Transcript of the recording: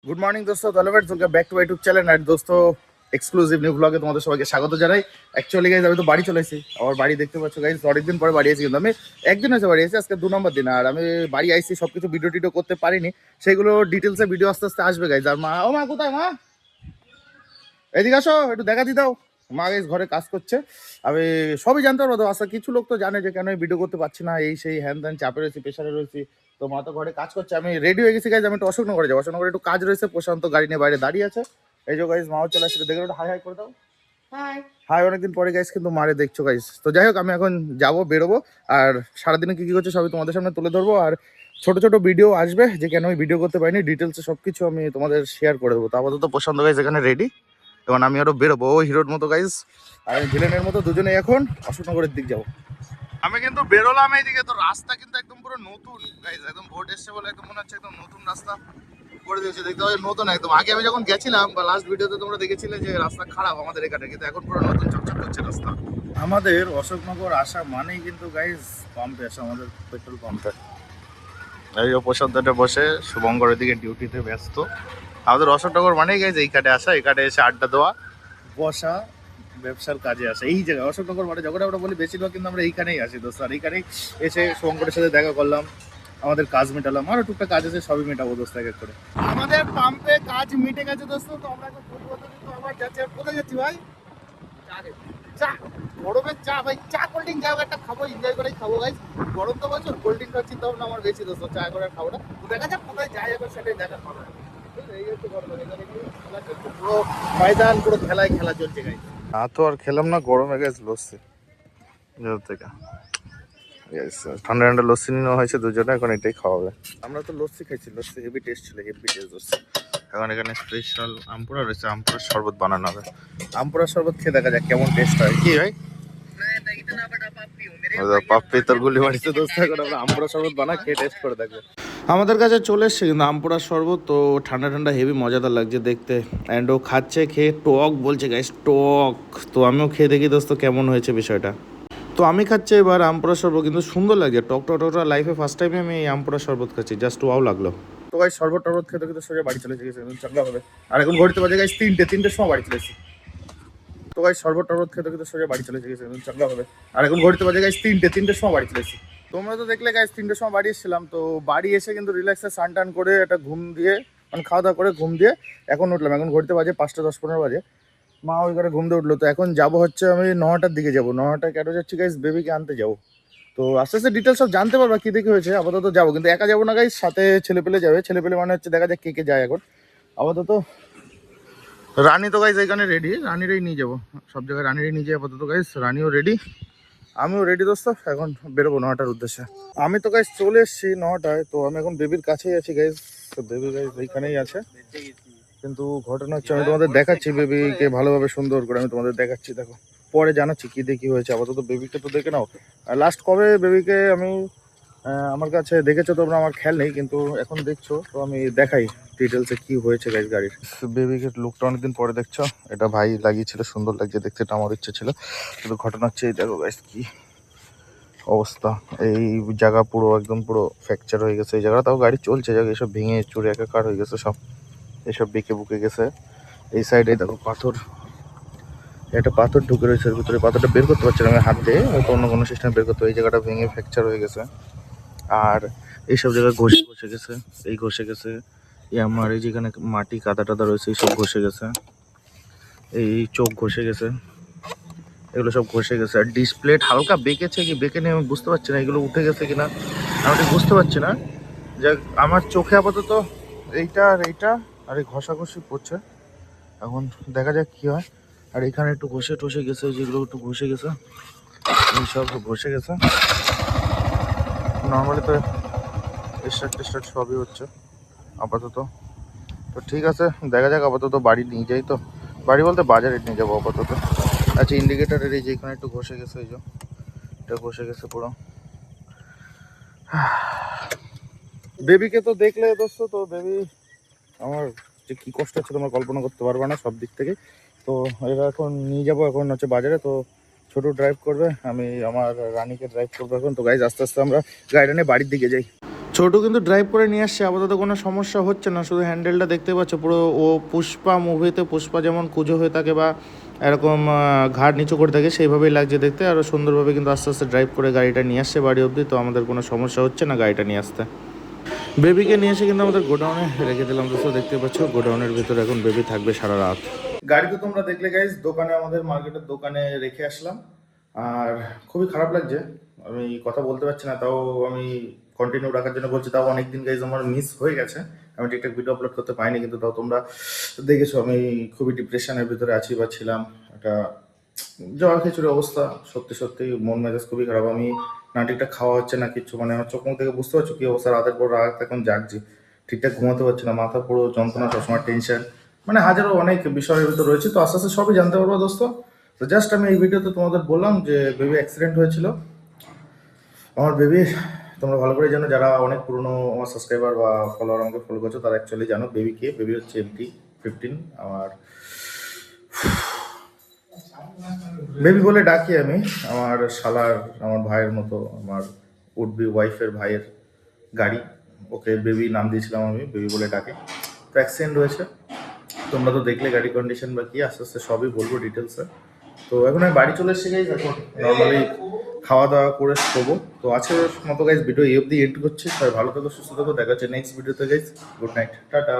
Good morning দোস্ত, welcome back to YouTube channel. আর দোস্ত, এক্সক্লুসিভ নিউ ব্লগে তোমাদের সবাইকে স্বাগত জানাই। অ্যাকচুয়ালি গাইজ আমি তো বাড়ি চলে এসেছি। আমার বাড়ি দেখতে পাচ্ছ গাইজ, অনেকদিন পরে বাড়ি এসেছি। কিন্তু আমি একদিন হয়েছে বাড়ি এসেছি, আজকে 2 নম্বর দিন। আর আমি বাড়ি আইসি, সব কিছু ভিডিও টিডিও করতে পারিনি, সেগুলো ডিটেলসে ভিডিও আস্তে আস্তে আসবে গাইজ। আর মা, ও মা কোথায় মা, এদিকে আসো, একটু দেখা দি দাও। মা গাইজ ঘরে কাজ করছে। আমি সবই জানতে পারবো তো, আচ্ছা কিছু লোক তো জানে যে কেন ভিডিও করতে পারছি না, এই সেই হ্যান ত্যান, চাপে রয়েছি, প্রেশারে রয়েছি। তো মা তো ঘরে কাজ করছে, আমি রেডি হয়ে গেছি গাইজ। আমি একটু অশোকনগরে যাবো, অশোকনগরে একটু কাজ রয়েছে। প্রশান্ত গাড়ি নিয়ে বাইরে দাঁড়িয়ে আছে। এই যে গাইজ মাও চলে আসছে, দেখে একটু হাই হাই করে দাও। হাই হাই, অনেকদিন পরে গাইজ কিন্তু মারে দেখছো গাইজ। তো যাই হোক, আমি এখন যাবো, বেরোবো। আর সারাদিনে কি কি করছে সবই তোমাদের সামনে তুলে ধরবো। আর ছোট ছোট ভিডিও আসবে যে কেন আমি ভিডিও করতে পারিনি, ডিটেলসে সবকিছু আমি তোমাদের শেয়ার করে দেবো। তো আপাতত প্রশান্ত গাইজ এখানে রেডি, এবং আমি আরো বেরোবো। ও হিরোর মতো গাইজ, আর আমি ভিলেনের মতো, দুজনে এখন অশোকনগরের দিক যাবো। আমি কিন্তু বেরোলাম এইদিকে, তো রাস্তা কিন্তু একদম পুরো নতুন গাইজ, একদম ভোট এসছে বলে একদম মনে হচ্ছে একদম নতুন রাস্তা করে দিয়েছে। দেখতে পাচ্ছি নতুন একদম। আগে আমি যখন গেছিলাম বা লাস্ট ভিডিওতে তোমরা দেখেছিলে যে রাস্তা খারাপ আমাদের এখানে, কিন্তু এখন পুরো নতুন চকচক করছে রাস্তা। আমাদের অশোকনগর আসা মানেই কিন্তু গাইজ পাম্পে আসা, আমাদের পেট্রোল পাম্পে। এই প্রশান্তটা বসে শুভঙ্করের দিকে ডিউটিতে ব্যস্ত। আমাদের অশোকনগর মানেই গাইজ এই কাটে আসা, এই কাটে এসে আড্ডা দেওয়া, বসা, ব্যবসার কাজে আসা। এই জায়গায় অশোকনগর মানে যখন আমরা বলি বেশিরভাগ কিন্তু আমরা এইখানেই আসি দোস্ত। আর এইখানেই এসে শুভঙ্করের সাথে দেখা করলাম, আমাদের কাজ মেটালাম, আরো টুকটাক কাজ আছে, সবই মেটাবো দোস্ত এক এক করে। আমাদের পাম্পে কাজ মিটে গেছে দোস্ত। তো আমরা এখন আবার যাচ্ছি। আর কোথায় যাচ্ছি ভাই? চা, গরমের চা ভাই, চা কোল্ড ড্রিঙ্ক যাও একটা খাবো, এনজয় করে খাবো গাইজ। গরম তো বছর, কোল্ড ড্রিঙ্ক খাওয়ার চিন্তা ভাবনা আমার বেশি দোস্ত, চা করে খাবো না। তো দেখা যাক কোথায় যাই, এবার সেটাই দেখা খাবো। এই হচ্ছে গরম, এখানে খেলা চলছে পুরো ময়দান, পুরো খেলায় খেলা চলছে গাইজ। তো আর খেলাম না, গরমে গেছে লস্যি থেকে। ঠান্ডা ঠান্ডা লস্যি নেওয়া হয়েছে দুজনে, এখন এটাই খাওয়াবে। আমরা তো লস্যি খাইছি, লস্যি হেভি টেস্ট ছিল, হেভি টেস্ট লস্যি। এখন এখানে স্পেশাল আমপুরা রয়েছে, আমপুরার শরবত বানানো হবে। আমপুরার শরবত খেয়ে দেখা যাক কেমন টেস্ট হয়। কি ভাই? পাপ্পি তোর গুলি মারিতে দোস্ত, এখন আমরা আমপুরা শরবত বানা, খেয়ে টেস্ট করে দেখবো। আমাদের কাছে চলে এসছে কিন্তু আমপুরার শরবত। তো ঠান্ডা ঠান্ডা হেভি মজাদার লাগছে দেখতে। অ্যান্ড ও খাচ্ছে, খেয়ে টক বলছে গাইস, টক। তো আমিও খেয়ে দেখি দোস্ত কেমন হয়েছে বিষয়টা। তো আমি খাচ্ছি এবার আমপুরা শরবত, কিন্তু সুন্দর লাগছে, টক টক টকটা। লাইফে ফার্স্ট টাইমে আমি এই আমপুরা শরবত খাচ্ছি, জাস্ট ওয়াও লাগলো। তো গাইস শরবত টরবত খেতে খেতে সোজা বাড়ি চলে গেছে, চাঙ্গা হবে। আর এখন ঘড়িতে বাজে গাইস তিনটের সময় বাড়ি চলে এসেছি। তো গাইস শরবত টরবত খেতে খেতে সোজা বাড়ি চলে গেছে, চাঙ্গা হবে। আর এখন ঘড়িতে বাজে গাইস তিনটের সময় বাড়ি চলে এসেছি। তোমরা তো দেখলে গাইস 3টের সময় বাড়ি এসেছিলাম। তো বাড়ি এসে কিন্তু রিল্যাক্সে স্নান টান করে একটা ঘুম দিয়ে, মানে খাওয়া দাওয়া করে ঘুম দিয়ে এখন উঠলাম। এখন ঘড়িতে বাজে 5টা 10-15 বাজে। মা ওই করে ঘুম দিয়ে উঠলো। তো এখন যাবো হচ্ছে আমি 9টার দিকে যাবো। 9টায় কেন যাচ্ছি গাইস, বেবিকে আনতে যাবো। তো আস্তে আস্তে ডিটেলস সব জানতে পারবা কি দেখে হয়েছে। আপাতত যাবো, কিন্তু একা যাবো না গাইস, সাথে ছেলে পেলে যাবে। ছেলে পেলে মানে হচ্ছে দেখা যাক কে কে যায়। এখন আপাতত রানী তো গাইস এখানে রেডি, রানীরই নিয়ে যাবো সব জায়গায়, রানীরই নিয়ে যাই আপাতত গাইস। রানীও রেডি, আমিও রেডি দোস্ত। এখন বেরোবো 9টার উদ্দেশ্যে। আমি তো গাইস চলে এসেছি 9টায়। তো আমি এখন বেবির কাছেই আছি গাইস। তো বেবি গাইস এইখানেই আছে। কিন্তু ঘটনা হচ্ছে আমি তোমাদের দেখাচ্ছি বেবিকে ভালোভাবে সুন্দর করে আমি তোমাদের দেখাচ্ছি, দেখো পরে জানাচ্ছি কি দেখি হয়েছে। আপাতত বেবিকে তো দেখে নাও। লাস্ট কবে বেবিকে আমি আমার কাছে দেখেছো তোমরা, আমার খেয়াল নেই, কিন্তু এখন দেখছো। তো আমি দেখাই ডিটেলসে কি হয়েছে গাইস গাড়ির। বেবিকে লুকটা অনেকদিন পরে দেখছো, এটা ভাই লাগিয়েছিল, সুন্দর লাগছে দেখতে, এটা আমার ইচ্ছে ছিল। কিন্তু ঘটনা হচ্ছে এই দেখো গাইস কি অবস্থা। এই জায়গা পুরো একদম পুরো ফ্র্যাকচার হয়ে গেছে এই জায়গাটা। তাও গাড়ি চলছে, জায়গা এসব ভেঙে চুরে একাকার হয়ে গেছে সব, এসব বেঁকে বুকে গেছে। এই সাইডে দেখো পাথর, একটা পাথর ঢুকে রয়েছে এর ভিতরে। পাথরটা বের করতে পারছি না আমি হাত দিয়ে, হয়তো অন্য কোনো সিস্টেম বের করতে। এই জায়গাটা ভেঙে ফ্র্যাকচার হয়ে গেছে। আর এইসব জায়গায় ঘষে ঘষে গেছে, এই ঘষে গেছে, এই আমার এই যেখানে মাটি কাদা টাদা রয়েছে এইসব ঘষে গেছে, এই চোখ ঘষে গেছে, এগুলো সব ঘষে গেছে। আর ডিসপ্লেট হালকা বেঁকেছে কি বেঁকে নেই আমি বুঝতে পারছি না, এগুলো উঠে গেছে কিনা আমি ঠিক বুঝতে পারছি না। যাক আমার চোখে আপাতত এইটা আর এইটা আর এই ঘষাঘষি পড়ছে, এখন দেখা যাক কি হয়। আর এখানে একটু ঘষে টষে গেছে, যেগুলো একটু ঘষে গেছে এইসব ঘষে গেছে। নর্মালি তো স্টার্ট টেস্টার্ট সবই হচ্ছে আপাতত। তো ঠিক আছে, দেখা যাক। আপাতত বাড়ি নিয়ে যাই, তো বাড়ি বলতে বাজারে নিয়ে যাবো আপাতত। আচ্ছা ইন্ডিকেটারের এই যে এখানে একটু ঘষে গেছে, এই যে এটা ঘষে গেছে পুরো। বেবিকে তো দেখলে দোস্ত, তো বেবি আমার যে কী কষ্ট হচ্ছে তোমরা কল্পনা করতে পারবে না সব দিক থেকে। তো এবার এখন নিয়ে যাবো, এখন হচ্ছে বাজারে। তো ছোটো ড্রাইভ করবে, আমি আমার রানীকে ড্রাইভ করবো এখন। তো গাইজ আস্তে আস্তে আমরা গাড়িটা নিয়ে বাড়ির দিকে যাই। ছোটু কিন্তু ড্রাইভ করে নিয়ে আসছে, আপাতত কোনো সমস্যা হচ্ছে না, শুধু হ্যান্ডেলটা দেখতে পাচ্ছ পুরো ও পুষ্পা মুভিতে পুষ্পা যেমন কুঁজো হয়ে থাকে বা এরকম ঘাড় নিচু করে থাকে সেইভাবেই লাগছে দেখতে। আরও সুন্দরভাবে কিন্তু আস্তে আস্তে ড্রাইভ করে গাড়িটা নিয়ে আসছে বাড়ি অবধি, তো আমাদের কোনো সমস্যা হচ্ছে না গাড়িটা নিয়ে আসতে। বেবিকে নিয়ে এসে কিন্তু আমাদের গোডাউনে রেখে দিলাম, তো দেখতে পাচ্ছ গোডাউনের ভিতরে এখন বেবি থাকবে সারা রাত। গাড়ি তো তোমরা দেখলে গাইজ, দোকানে আমাদের মার্কেটের দোকানে রেখে আসলাম। আর খুবই খারাপ লাগছে, আমি কথা বলতে পারছি না, তাও আমি কন্টিনিউ রাখার জন্য বলছি। তাও অনেকদিন গাইজ আমার মিস হয়ে গেছে, আমি ঠিকঠাক ভিডিও আপলোড করতে পারিনি, কিন্তু তাও তোমরা দেখেছো আমি খুবই ডিপ্রেশনের ভিতরে আছি বা ছিলাম। একটা জ্বর খিচুড়ি অবস্থা, সত্যি সত্যি মন মেজাজ খুবই খারাপ। আমি না ঠিকঠাক খাওয়া হচ্ছে না কিচ্ছু, মানে আমার চোখ মুখ থেকে বুঝতে পারছো কি অবস্থা। রাতের পর রাত এখন জাগছি, ঠিকঠাক ঘুমাতে পারছি না, মাথা পুরো যন্ত্রণা, সবসময় টেনশন, মানে হাজারো অনেক বিষয়ের ভিতর রয়েছে। তো আস্তে আস্তে সবই জানতে পারবো দোস্ত। তো জাস্ট আমি এই ভিডিওতে তোমাদের বললাম যে বেবি অ্যাক্সিডেন্ট হয়েছিল আমার বেবি। তোমরা ভালো করে জানো, যারা অনেক পুরনো আমার সাবস্ক্রাইবার বা ফলোয়ার আমাকে ফলো করছো, তারা অ্যাকচুয়ালি জানো বেবি কে। বেবি হচ্ছে MT-15 আমার বেবি বলে ডাকি আমি, আমার শালার, আমার ভাইয়ের মতো, আমার উড বি ওয়াইফের ভাইয়ের গাড়ি, ওকে বেবি নাম দিয়েছিলাম আমি, বেবি বলে ডাকে। তো অ্যাক্সিডেন্ট হয়েছে, তোমরা তো দেখলে গাড়ি কন্ডিশন বা কি, আস্তে আস্তে সবই বলবো ডিটেলসে। তো এখন আমি বাড়ি চলে এসেছি গাইজ, এখন নর্মালি খাওয়া দাওয়া করে শোবো। তো আজকের মতো গাইজ ভিডিও এই অবধি এন্ড করছি। সবাই ভালো থাকো, সুস্থ থাকো, দেখা হচ্ছে নেক্সট ভিডিওতে গাইজ। Good night, tata.